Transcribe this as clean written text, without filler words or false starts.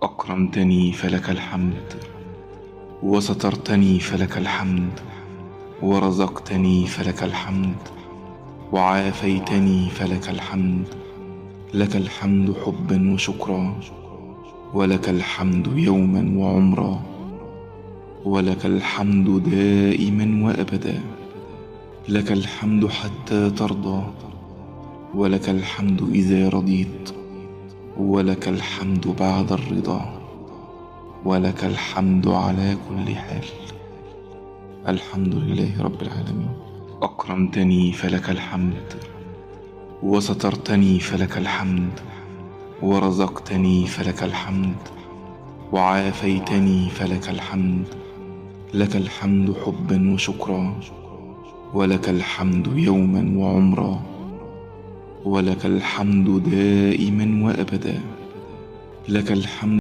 أكرمتني فلك الحمد، وسترتني فلك الحمد، ورزقتني فلك الحمد، وعافيتني فلك الحمد. لك الحمد حبا وشكرا، ولك الحمد يوما وعمرا، ولك الحمد دائما وأبدا. لك الحمد حتى ترضى، ولك الحمد إذا رضيت، ولك الحمد بعد الرضا، ولك الحمد على كل حال. الحمد لله رب العالمين. أكرمتني فلك الحمد، وسترتني فلك الحمد، ورزقتني فلك الحمد، وعافيتني فلك الحمد. لك الحمد حبا وشكرا، ولك الحمد يوما وعمرا، ولك الحمد دائما وأبدا. لك الحمد